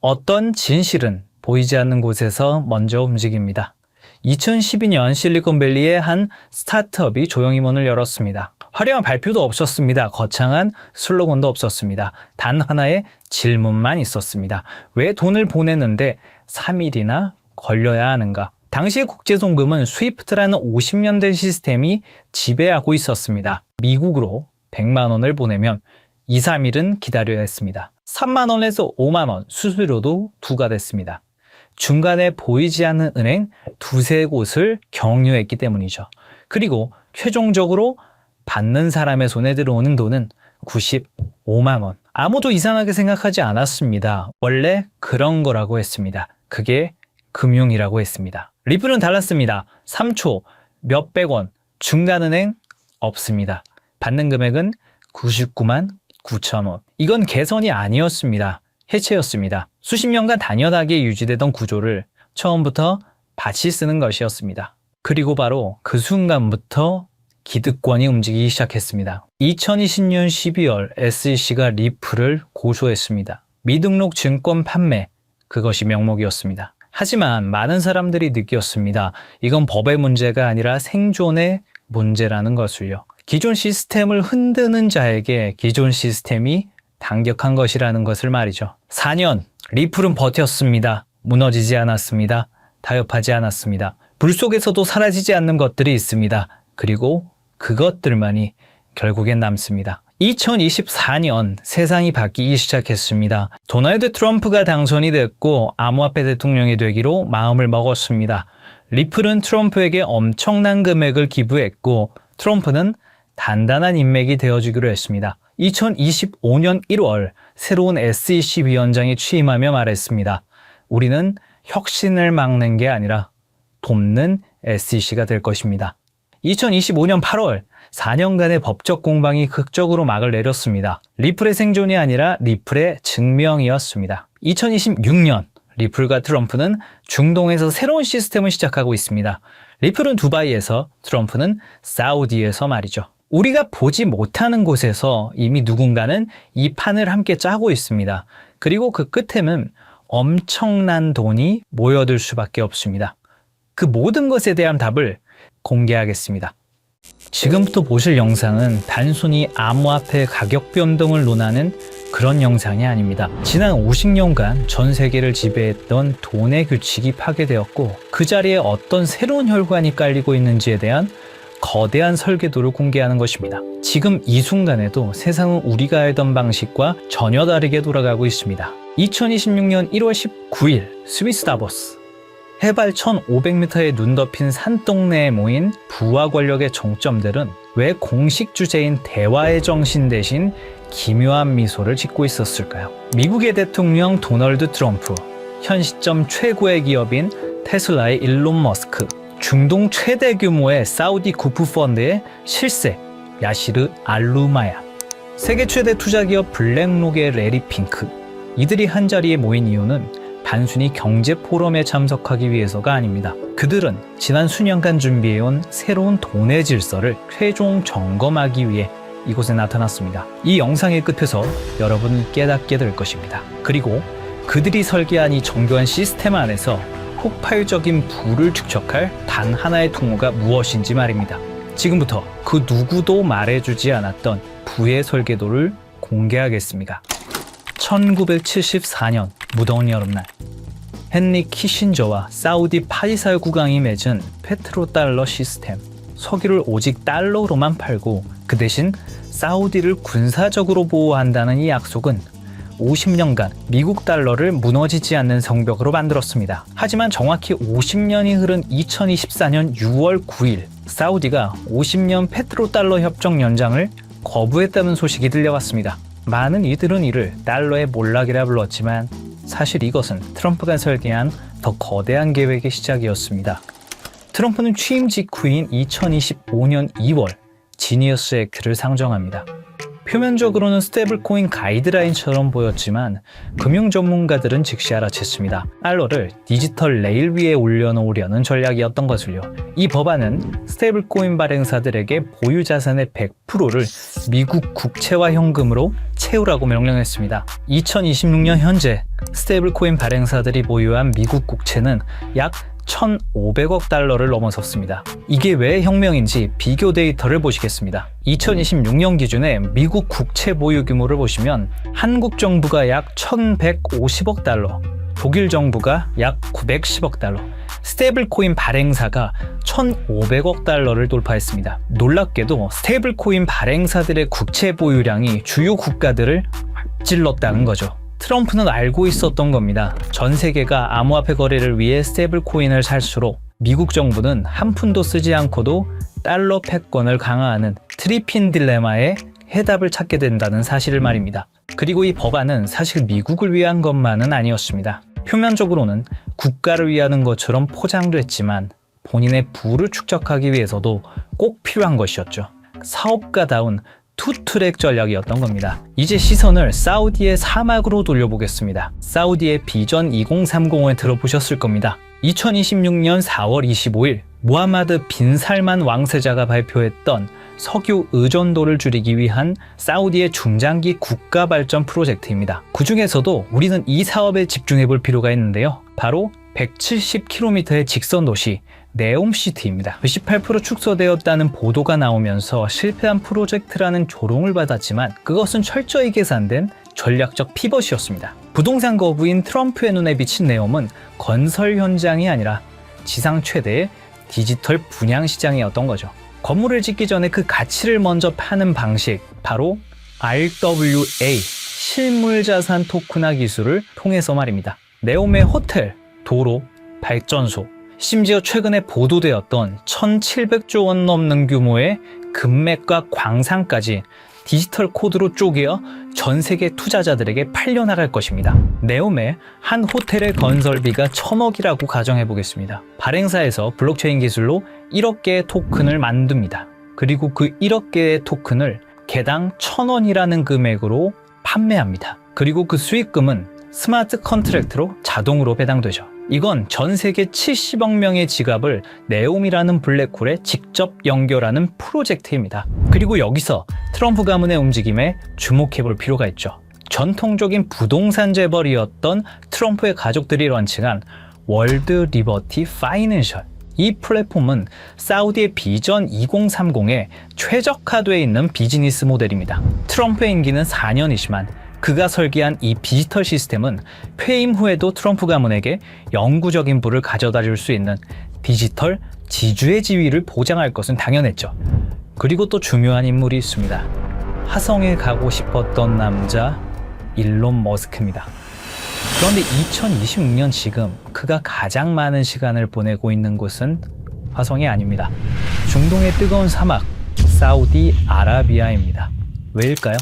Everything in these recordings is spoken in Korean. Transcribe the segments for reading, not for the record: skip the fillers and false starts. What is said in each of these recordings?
어떤 진실은 보이지 않는 곳에서 먼저 움직입니다. 2012년 실리콘밸리의 한 스타트업이 조용히 문을 열었습니다. 화려한 발표도 없었습니다. 거창한 슬로건도 없었습니다. 단 하나의 질문만 있었습니다. 왜 돈을 보내는데 3일이나 걸려야 하는가? 당시의 국제송금은 스위프트라는 50년 된 시스템이 지배하고 있었습니다. 미국으로 100만 원을 보내면 2, 3일은 기다려야 했습니다. 3만 원에서 5만 원 수수료도 부과됐습니다. 중간에 보이지 않는 은행 두세 곳을 경유했기 때문이죠. 그리고 최종적으로 받는 사람의 손에 들어오는 돈은 95만 원. 아무도 이상하게 생각하지 않았습니다. 원래 그런 거라고 했습니다. 그게 금융이라고 했습니다. 리플은 달랐습니다. 3초 몇백 원, 중간은행 없습니다. 받는 금액은 99만 9천 원. 이건 개선이 아니었습니다. 해체였습니다. 수십 년간 단연하게 유지되던 구조를 처음부터 다시 쓰는 것이었습니다. 그리고 바로 그 순간부터 기득권이 움직이기 시작했습니다. 2020년 12월 SEC가 리플을 고소했습니다. 미등록 증권 판매, 그것이 명목이었습니다. 하지만 많은 사람들이 느꼈습니다. 이건 법의 문제가 아니라 생존의 문제라는 것을요. 기존 시스템을 흔드는 자에게 기존 시스템이 당격한 것이라는 것을 말이죠. 4년 리플은 버텼습니다. 무너지지 않았습니다. 타협하지 않았습니다. 불 속에서도 사라지지 않는 것들이 있습니다. 그리고 그것들만이 결국엔 남습니다. 2024년 세상이 바뀌기 시작했습니다. 도널드 트럼프가 당선이 됐고 암호화폐 대통령이 되기로 마음을 먹었습니다. 리플은 트럼프에게 엄청난 금액을 기부했고 트럼프는 단단한 인맥이 되어주기로 했습니다. 2025년 1월 새로운 SEC 위원장이 취임하며 말했습니다. 우리는 혁신을 막는 게 아니라 돕는 SEC가 될 것입니다. 2025년 8월 4년간의 법적 공방이 극적으로 막을 내렸습니다. 리플의 생존이 아니라 리플의 증명이었습니다. 2026년 리플과 트럼프는 중동에서 새로운 시스템을 시작하고 있습니다. 리플은 두바이에서, 트럼프는 사우디에서 말이죠. 우리가 보지 못하는 곳에서 이미 누군가는 이 판을 함께 짜고 있습니다. 그리고 그 끝에는 엄청난 돈이 모여들 수밖에 없습니다. 그 모든 것에 대한 답을 공개하겠습니다. 지금부터 보실 영상은 단순히 암호화폐 가격 변동을 논하는 그런 영상이 아닙니다. 지난 50년간 전 세계를 지배했던 돈의 규칙이 파괴되었고 그 자리에 어떤 새로운 혈관이 깔리고 있는지에 대한 거대한 설계도를 공개하는 것입니다. 지금 이 순간에도 세상은 우리가 알던 방식과 전혀 다르게 돌아가고 있습니다. 2026년 1월 19일 스위스 다보스. 해발 1500m의 눈 덮인 산동네에 모인 부와 권력의 정점들은 왜 공식 주제인 대화의 정신 대신 기묘한 미소를 짓고 있었을까요? 미국의 대통령 도널드 트럼프, 현 시점 최고의 기업인 테슬라의 일론 머스크, 중동 최대 규모의 사우디 구프 펀드의 실세 야시르 알루마야, 세계 최대 투자 기업 블랙록의 레리 핑크. 이들이 한자리에 모인 이유는 단순히 경제 포럼에 참석하기 위해서가 아닙니다. 그들은 지난 수년간 준비해온 새로운 돈의 질서를 최종 점검하기 위해 이곳에 나타났습니다. 이 영상의 끝에서 여러분은 깨닫게 될 것입니다. 그리고 그들이 설계한 이 정교한 시스템 안에서 폭발적인 부를 축적할 단 하나의 통로가 무엇인지 말입니다. 지금부터 그 누구도 말해주지 않았던 부의 설계도를 공개하겠습니다. 1974년 무더운 여름날, 헨리 키신저와 사우디 파이살 국왕이 맺은 페트로달러 시스템. 석유를 오직 달러로만 팔고 그 대신 사우디를 군사적으로 보호한다는 이 약속은 50년간 미국 달러를 무너지지 않는 성벽으로 만들었습니다. 하지만 정확히 50년이 흐른 2024년 6월 9일 사우디가 50년 페트로달러 협정 연장을 거부했다는 소식이 들려왔습니다. 많은 이들은 이를 달러의 몰락이라 불렀지만 사실 이것은 트럼프가 설계한 더 거대한 계획의 시작이었습니다. 트럼프는 취임 직후인 2025년 2월 지니어스 액트를 상정합니다. 표면적으로는 스테이블코인 가이드라인처럼 보였지만 금융 전문가들은 즉시 알아챘습니다. 달러를 디지털 레일 위에 올려놓으려는 전략이었던 것을요. 이 법안은 스테이블코인 발행사들에게 보유 자산의 100%를 미국 국채와 현금으로 채우라고 명령했습니다. 2026년 현재 스테이블코인 발행사들이 보유한 미국 국채는 약 1,500억 달러를 넘어섰습니다. 이게 왜 혁명인지 비교 데이터를 보시겠습니다. 2026년 기준의 미국 국채 보유 규모를 보시면 한국 정부가 약 1,150억 달러, 독일 정부가 약 910억 달러, 스테이블코인 발행사가 1,500억 달러를 돌파했습니다. 놀랍게도 스테이블코인 발행사들의 국채 보유량이 주요 국가들을 찔렀다는 거죠. 트럼프는 알고 있었던 겁니다. 전 세계가 암호화폐 거래를 위해 스테이블 코인을 살수록 미국 정부는 한 푼도 쓰지 않고도 달러 패권을 강화하는 트리핀 딜레마의 해답을 찾게 된다는 사실을 말입니다. 그리고 이 법안은 사실 미국을 위한 것만은 아니었습니다. 표면적으로는 국가를 위하는 것처럼 포장됐지만 본인의 부를 축적하기 위해서도 꼭 필요한 것이었죠. 사업가다운 투트랙 전략이었던 겁니다. 이제 시선을 사우디의 사막으로 돌려보겠습니다. 사우디의 비전 2030을 들어보셨을 겁니다. 2026년 4월 25일 무하마드 빈 살만 왕세자가 발표했던 석유 의존도를 줄이기 위한 사우디의 중장기 국가 발전 프로젝트입니다. 그 중에서도 우리는 이 사업에 집중해 볼 필요가 있는데요. 바로 170km의 직선 도시 네옴시티입니다. 98% 축소되었다는 보도가 나오면서 실패한 프로젝트라는 조롱을 받았지만 그것은 철저히 계산된 전략적 피벗이었습니다. 부동산 거부인 트럼프의 눈에 비친 네옴은 건설 현장이 아니라 지상 최대의 디지털 분양 시장이었던 거죠. 건물을 짓기 전에 그 가치를 먼저 파는 방식, 바로 RWA, 실물자산 토큰화 기술을 통해서 말입니다. 네옴의 호텔, 도로, 발전소, 심지어 최근에 보도되었던 1,700조 원 넘는 규모의 금맥과 광산까지 디지털 코드로 쪼개어 전 세계 투자자들에게 팔려나갈 것입니다. 네옴의 한 호텔의 건설비가 1,000억이라고 가정해 보겠습니다. 발행사에서 블록체인 기술로 1억 개의 토큰을 만듭니다. 그리고 그 1억 개의 토큰을 개당 1,000원이라는 금액으로 판매합니다. 그리고 그 수익금은 스마트 컨트랙트로 자동으로 배당되죠. 이건 전 세계 70억 명의 지갑을 네옴이라는 블랙홀에 직접 연결하는 프로젝트입니다. 그리고 여기서 트럼프 가문의 움직임에 주목해 볼 필요가 있죠. 전통적인 부동산 재벌이었던 트럼프의 가족들이 런칭한 월드 리버티 파이낸셜. 이 플랫폼은 사우디의 비전 2030에 최적화되어 있는 비즈니스 모델입니다. 트럼프의 임기는 4년이지만 그가 설계한 이 디지털 시스템은 퇴임 후에도 트럼프 가문에게 영구적인 부를 가져다 줄 수 있는 디지털 지주의 지위를 보장할 것은 당연했죠. 그리고 또 중요한 인물이 있습니다. 화성에 가고 싶었던 남자 일론 머스크입니다. 그런데 2026년 지금 그가 가장 많은 시간을 보내고 있는 곳은 화성이 아닙니다. 중동의 뜨거운 사막 사우디아라비아입니다. 왜일까요?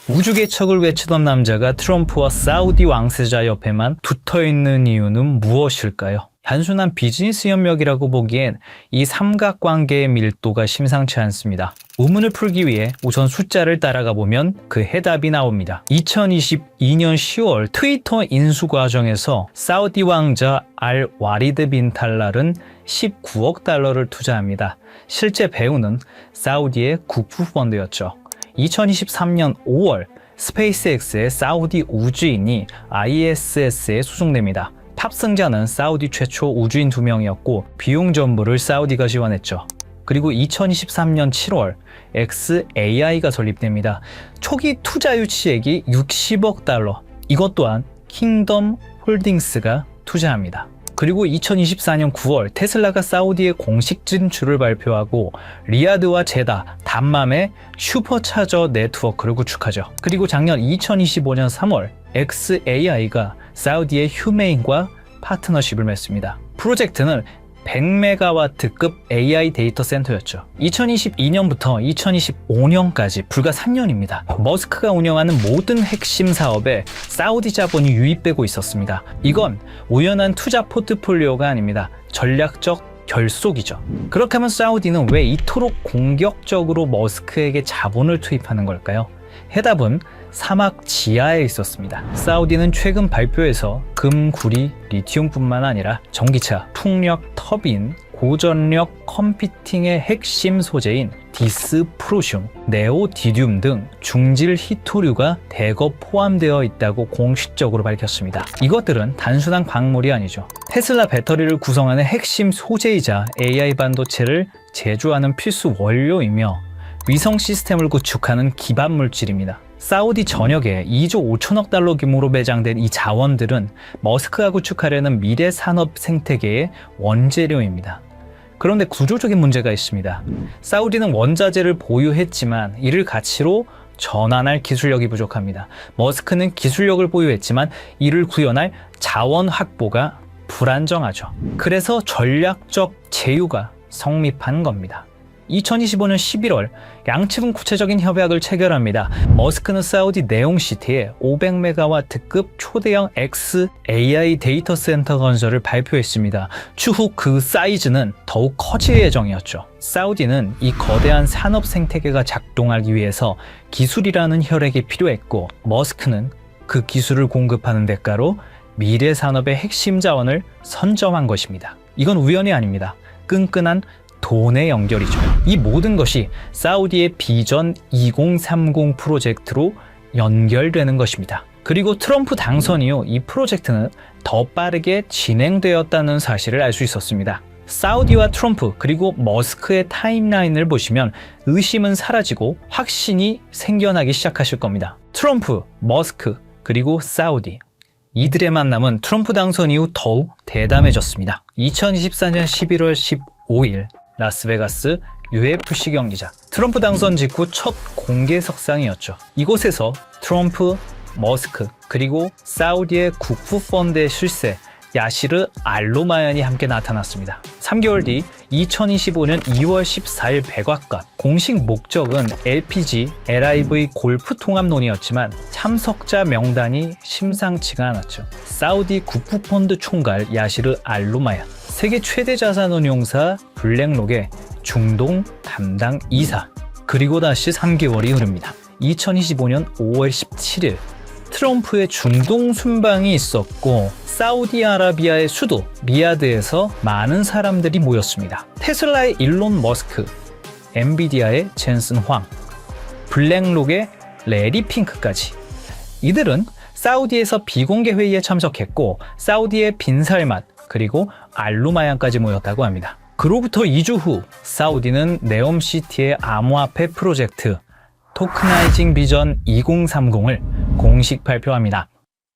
우주 개척을 외치던 남자가 트럼프와 사우디 왕세자 옆에만 붙어있는 이유는 무엇일까요? 단순한 비즈니스 협력이라고 보기엔 이 삼각관계의 밀도가 심상치 않습니다. 의문을 풀기 위해 우선 숫자를 따라가 보면 그 해답이 나옵니다. 2022년 10월 트위터 인수 과정에서 사우디 왕자 알 와리드 빈 탈랄은 19억 달러를 투자합니다. 실제 배우는 사우디의 국부 펀드였죠. 2023년 5월 스페이스X의 사우디 우주인이 ISS에 수송됩니다. 탑승자는 사우디 최초 우주인 2명이었고 비용 전부를 사우디가 지원했죠. 그리고 2023년 7월 xAI가 설립됩니다. 초기 투자 유치액이 60억 달러. 이것 또한 킹덤 홀딩스가 투자합니다. 그리고 2024년 9월 테슬라가 사우디의 공식 진출을 발표하고 리야드와 제다, 담맘의 슈퍼차저 네트워크를 구축하죠. 그리고 작년 2025년 3월 xAI가 사우디의 휴메인과 파트너십을 맺습니다. 프로젝트는 100메가와트급 AI 데이터 센터였죠. 2022년부터 2025년까지 불과 3년입니다. 머스크가 운영하는 모든 핵심 사업에 사우디 자본이 유입되고 있었습니다. 이건 우연한 투자 포트폴리오가 아닙니다. 전략적 결속이죠. 그렇다면 사우디는 왜 이토록 공격적으로 머스크에게 자본을 투입하는 걸까요? 해답은 사막 지하에 있었습니다. 사우디는 최근 발표에서 금, 구리, 리튬뿐만 아니라 전기차, 풍력, 터빈, 고전력 컴퓨팅의 핵심 소재인 디스프로슘, 네오디듐 등 중질 희토류가 대거 포함되어 있다고 공식적으로 밝혔습니다. 이것들은 단순한 광물이 아니죠. 테슬라 배터리를 구성하는 핵심 소재이자 AI 반도체를 제조하는 필수 원료이며 위성 시스템을 구축하는 기반 물질입니다. 사우디 전역에 2조 5천억 달러 규모로 매장된 이 자원들은 머스크가 구축하려는 미래 산업 생태계의 원재료입니다. 그런데 구조적인 문제가 있습니다. 사우디는 원자재를 보유했지만 이를 가치로 전환할 기술력이 부족합니다. 머스크는 기술력을 보유했지만 이를 구현할 자원 확보가 불안정하죠. 그래서 전략적 제휴가 성립한 겁니다. 2025년 11월 양측은 구체적인 협약을 체결합니다. 머스크는 사우디 네옴시티에 500메가와트급 초대형 XAI 데이터 센터 건설을 발표했습니다. 추후 그 사이즈는 더욱 커질 예정이었죠. 사우디는 이 거대한 산업 생태계가 작동하기 위해서 기술이라는 혈액이 필요했고, 머스크는 그 기술을 공급하는 대가로 미래 산업의 핵심 자원을 선점한 것입니다. 이건 우연이 아닙니다. 끈끈한 돈의 연결이죠. 이 모든 것이 사우디의 비전 2030 프로젝트로 연결되는 것입니다. 그리고 트럼프 당선 이후 이 프로젝트는 더 빠르게 진행되었다는 사실을 알 수 있었습니다. 사우디와 트럼프 그리고 머스크의 타임라인을 보시면 의심은 사라지고 확신이 생겨나기 시작하실 겁니다. 트럼프, 머스크, 그리고 사우디. 이들의 만남은 트럼프 당선 이후 더욱 대담해졌습니다. 2024년 11월 15일 라스베가스 UFC 경기장. 트럼프 당선 직후 첫 공개 석상이었죠. 이곳에서 트럼프, 머스크, 그리고 사우디의 국부 펀드의 실세 야시르 알로마얀이 함께 나타났습니다. 3개월 뒤 2025년 2월 14일 백악관. 공식 목적은 LPG, LIV 골프 통합론이었지만 참석자 명단이 심상치가 않았죠. 사우디 국부펀드 총괄 야시르 알로마얀, 세계 최대 자산운용사 블랙록의 중동 담당 이사, 그리고 다시 3개월이 흐릅니다. 2025년 5월 17일 트럼프의 중동 순방이 있었고 사우디아라비아의 수도 리야드에서 많은 사람들이 모였습니다. 테슬라의 일론 머스크, 엔비디아의 젠슨 황, 블랙록의 레리 핑크까지. 이들은 사우디에서 비공개 회의에 참석했고 사우디의 빈살맛 그리고 알루마얀까지 모였다고 합니다. 그로부터 2주 후 사우디는 네옴시티의 암호화폐 프로젝트 토크나이징 비전 2030을 공식 발표합니다.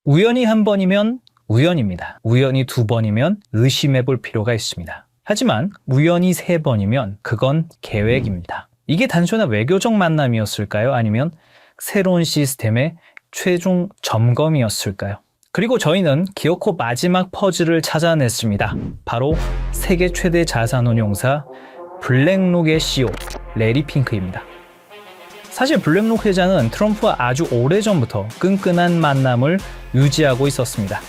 우연히 한 번이면 우연입니다. 우연히 두 번이면 의심해 볼 필요가 있습니다. 하지만 우연히 세 번이면 그건 계획입니다. 이게 단순한 외교적 만남이었을까요? 아니면 새로운 시스템의 최종 점검이었을까요? 그리고 저희는 기어코 마지막 퍼즐을 찾아냈습니다. 바로 세계 최대 자산운용사 블랙록의 CEO 레리 핑크입니다. 사실 블랙록 회장은 트럼프와 아주 오래전부터 끈끈한 만남을 유지하고 있었습니다.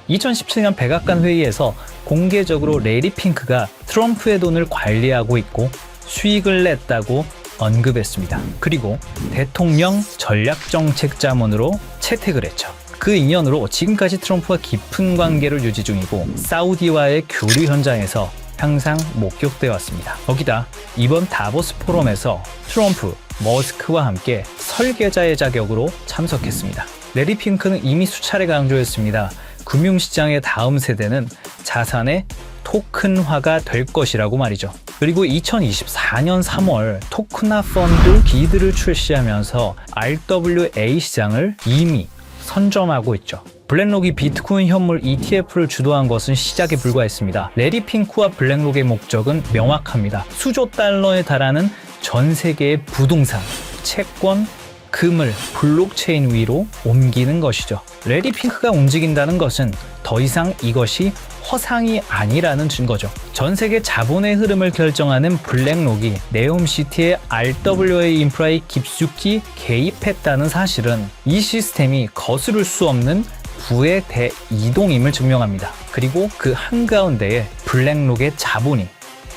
2017년 백악관 회의에서 공개적으로 레리 핑크가 트럼프의 돈을 관리하고 있고 수익을 냈다고 언급했습니다. 그리고 대통령 전략정책자문으로 채택을 했죠. 그 인연으로 지금까지 트럼프와 깊은 관계를 유지 중이고 사우디와의 교류 현장에서 항상 목격되어 왔습니다. 거기다 이번 다보스 포럼에서 트럼프, 머스크와 함께 설계자의 자격으로 참석했습니다. 레리 핑크는 이미 수차례 강조했습니다. 금융시장의 다음 세대는 자산의 토큰화가 될 것이라고 말이죠. 그리고 2024년 3월 토크나 펀드 비드를 출시하면서 RWA 시장을 이미 선점하고 있죠. 블랙록이 비트코인 현물 ETF를 주도한 것은 시작에 불과했습니다. 레리 핑크와 블랙록의 목적은 명확합니다. 수조 달러에 달하는 전 세계의 부동산, 채권, 금을 블록체인 위로 옮기는 것이죠. 레리 핑크가 움직인다는 것은 더 이상 이것이 허상이 아니라는 증거죠. 전 세계 자본의 흐름을 결정하는 블랙록이 네옴시티의 RWA 인프라에 깊숙이 개입했다는 사실은 이 시스템이 거스를 수 없는 부의 대이동임을 증명합니다. 그리고 그 한가운데에 블랙록의 자본이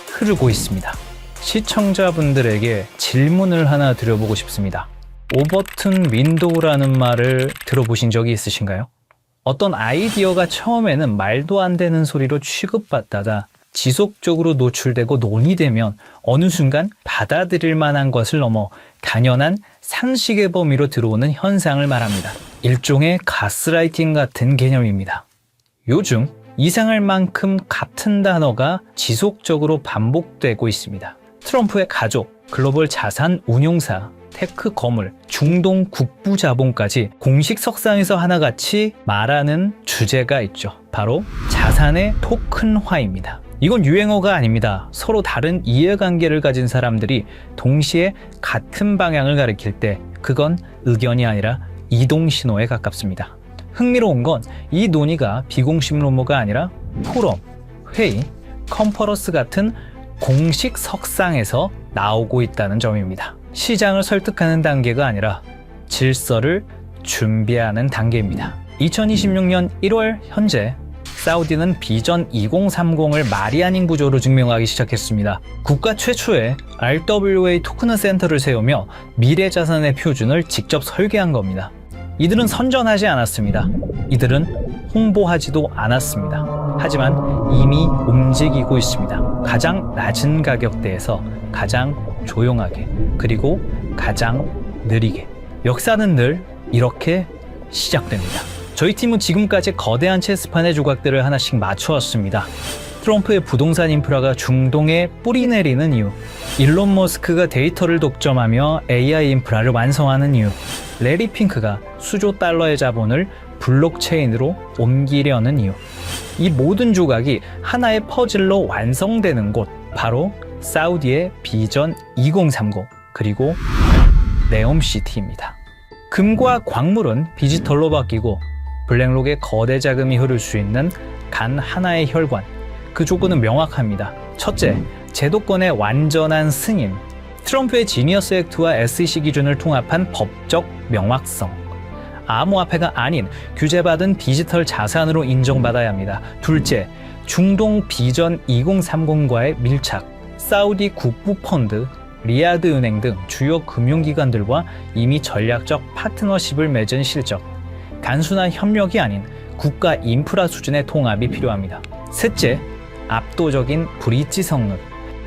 흐르고 있습니다. 시청자분들에게 질문을 하나 드려보고 싶습니다. 오버튼 윈도우라는 말을 들어보신 적이 있으신가요? 어떤 아이디어가 처음에는 말도 안 되는 소리로 취급받다가 지속적으로 노출되고 논의되면 어느 순간 받아들일 만한 것을 넘어 당연한 상식의 범위로 들어오는 현상을 말합니다. 일종의 가스라이팅 같은 개념입니다. 요즘 이상할 만큼 같은 단어가 지속적으로 반복되고 있습니다. 트럼프의 가족, 글로벌 자산 운용사, 테크 거물, 중동 국부 자본까지 공식 석상에서 하나같이 말하는 주제가 있죠. 바로 자산의 토큰화입니다. 이건 유행어가 아닙니다. 서로 다른 이해관계를 가진 사람들이 동시에 같은 방향을 가리킬 때 그건 의견이 아니라 이동신호에 가깝습니다. 흥미로운 건 이 논의가 비공식 루머가 아니라 포럼, 회의, 컨퍼런스 같은 공식 석상에서 나오고 있다는 점입니다. 시장을 설득하는 단계가 아니라 질서를 준비하는 단계입니다. 2026년 1월 현재 사우디는 비전 2030을 말이 아닌 구조로 증명하기 시작했습니다. 국가 최초의 RWA 토큰 센터를 세우며 미래 자산의 표준을 직접 설계한 겁니다. 이들은 선전하지 않았습니다. 이들은 홍보하지도 않았습니다. 하지만 이미 움직이고 있습니다. 가장 낮은 가격대에서 가장 조용하게, 그리고 가장 느리게. 역사는 늘 이렇게 시작됩니다. 저희 팀은 지금까지 거대한 체스판의 조각들을 하나씩 맞춰왔습니다. 트럼프의 부동산 인프라가 중동에 뿌리 내리는 이유, 일론 머스크가 데이터를 독점하며 AI 인프라를 완성하는 이유, 레리 핑크가 수조 달러의 자본을 블록체인으로 옮기려는 이유. 이 모든 조각이 하나의 퍼즐로 완성되는 곳, 바로 사우디의 비전 2030, 그리고 네옴시티입니다. 금과 광물은 디지털로 바뀌고 블랙록에 거대 자금이 흐를 수 있는 단 하나의 혈관, 그 조건은 명확합니다. 첫째, 제도권의 완전한 승인. 트럼프의 지니어스 액트와 SEC 기준을 통합한 법적 명확성. 암호화폐가 아닌 규제받은 디지털 자산으로 인정받아야 합니다. 둘째, 중동 비전 2030과의 밀착. 사우디 국부펀드, 리야드 은행 등 주요 금융기관들과 이미 전략적 파트너십을 맺은 실적. 단순한 협력이 아닌 국가 인프라 수준의 통합이 필요합니다. 셋째, 압도적인 브릿지 성능.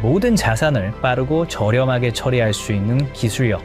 모든 자산을 빠르고 저렴하게 처리할 수 있는 기술력.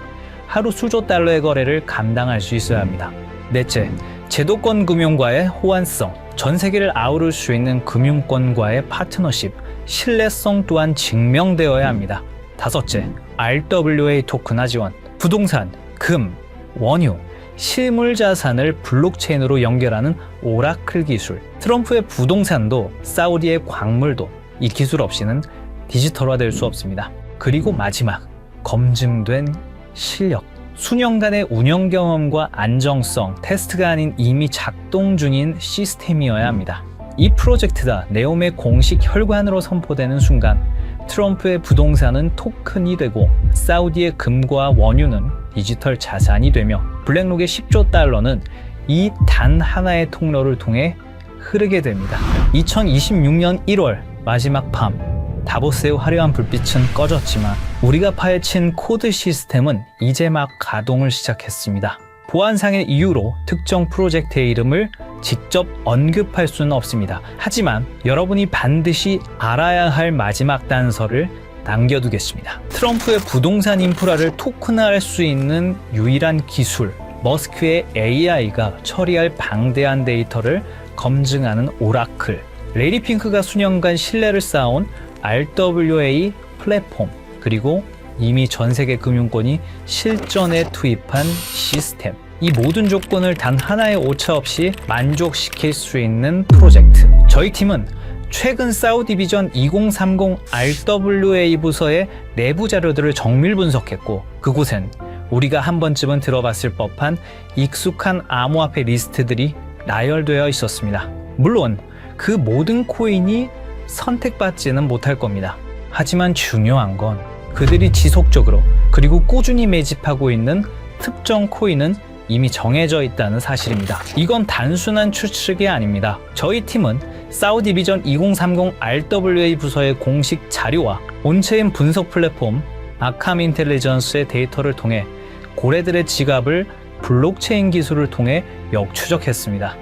하루 수조 달러의 거래를 감당할 수 있어야 합니다. 넷째, 제도권 금융과의 호환성. 전 세계를 아우를 수 있는 금융권과의 파트너십. 신뢰성 또한 증명되어야 합니다. 다섯째, RWA 토큰화 지원. 부동산, 금, 원유, 실물 자산을 블록체인으로 연결하는 오라클 기술. 트럼프의 부동산도 사우디의 광물도 이 기술 없이는 디지털화될 수 없습니다. 그리고 마지막, 검증된 실력. 수년간의 운영 경험과 안정성, 테스트가 아닌 이미 작동 중인 시스템이어야 합니다. 이 프로젝트가 네옴의 공식 혈관으로 선포되는 순간 트럼프의 부동산은 토큰이 되고 사우디의 금과 원유는 디지털 자산이 되며 블랙록의 10조 달러는 이 단 하나의 통로를 통해 흐르게 됩니다. 2026년 1월 마지막 밤, 다보스의 화려한 불빛은 꺼졌지만 우리가 파헤친 코드 시스템은 이제 막 가동을 시작했습니다. 보안상의 이유로 특정 프로젝트의 이름을 직접 언급할 수는 없습니다. 하지만 여러분이 반드시 알아야 할 마지막 단서를 남겨두겠습니다. 트럼프의 부동산 인프라를 토큰화할 수 있는 유일한 기술, 머스크의 AI가 처리할 방대한 데이터를 검증하는 오라클, 레리 핑크가 수년간 신뢰를 쌓아온 RWA 플랫폼, 그리고 이미 전 세계 금융권이 실전에 투입한 시스템. 이 모든 조건을 단 하나의 오차 없이 만족시킬 수 있는 프로젝트. 저희 팀은 최근 사우디 비전 2030 RWA 부서의 내부 자료들을 정밀 분석했고 그곳엔 우리가 한 번쯤은 들어봤을 법한 익숙한 암호화폐 리스트들이 나열되어 있었습니다. 물론 그 모든 코인이 선택받지는 못할 겁니다. 하지만 중요한 건 그들이 지속적으로 그리고 꾸준히 매집하고 있는 특정 코인은 이미 정해져 있다는 사실입니다. 이건 단순한 추측이 아닙니다. 저희 팀은 사우디 비전 2030 RWA 부서의 공식 자료와 온체인 분석 플랫폼 아캄 인텔리전스의 데이터를 통해 고래들의 지갑을 블록체인 기술을 통해 역추적했습니다.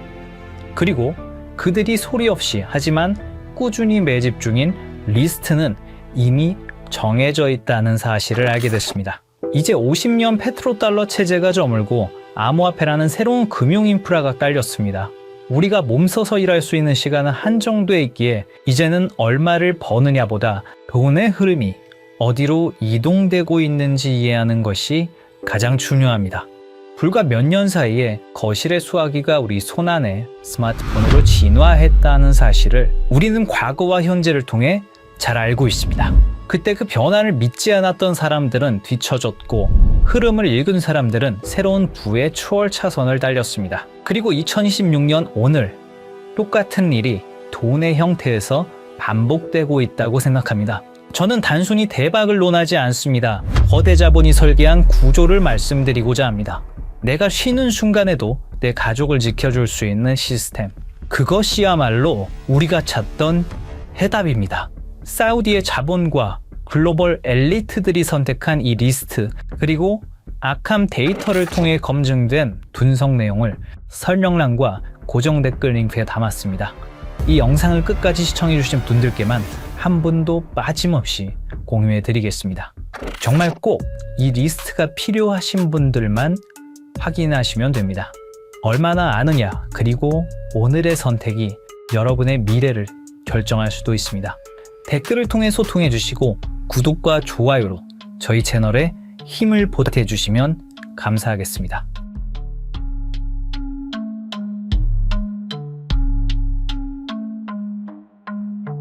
그리고 그들이 소리 없이 하지만 꾸준히 매집 중인 리스트는 이미 정해져 있다는 사실을 알게 됐습니다. 이제 50년 페트로달러 체제가 저물고 암호화폐라는 새로운 금융 인프라가 깔렸습니다. 우리가 몸서서 일할 수 있는 시간은 한정돼 있기에 이제는 얼마를 버느냐보다 돈의 흐름이 어디로 이동되고 있는지 이해하는 것이 가장 중요합니다. 불과 몇 년 사이에 거실의 수화기가 우리 손안에 스마트폰으로 진화했다는 사실을 우리는 과거와 현재를 통해 잘 알고 있습니다. 그때 그 변화를 믿지 않았던 사람들은 뒤처졌고 흐름을 읽은 사람들은 새로운 부의 추월 차선을 달렸습니다. 그리고 2026년 오늘 똑같은 일이 돈의 형태에서 반복되고 있다고 생각합니다. 저는 단순히 대박을 논하지 않습니다. 거대 자본이 설계한 구조를 말씀드리고자 합니다. 내가 쉬는 순간에도 내 가족을 지켜줄 수 있는 시스템. 그것이야말로 우리가 찾던 해답입니다. 사우디의 자본과 글로벌 엘리트들이 선택한 이 리스트, 그리고 아캄 데이터를 통해 검증된 분석 내용을 설명란과 고정 댓글 링크에 담았습니다. 이 영상을 끝까지 시청해주신 분들께만 한 분도 빠짐없이 공유해드리겠습니다. 정말 꼭 이 리스트가 필요하신 분들만 확인하시면 됩니다. 얼마나 아느냐, 그리고 오늘의 선택이 여러분의 미래를 결정할 수도 있습니다. 댓글을 통해 소통해 주시고 구독과 좋아요로 저희 채널에 힘을 보태주시면 감사하겠습니다.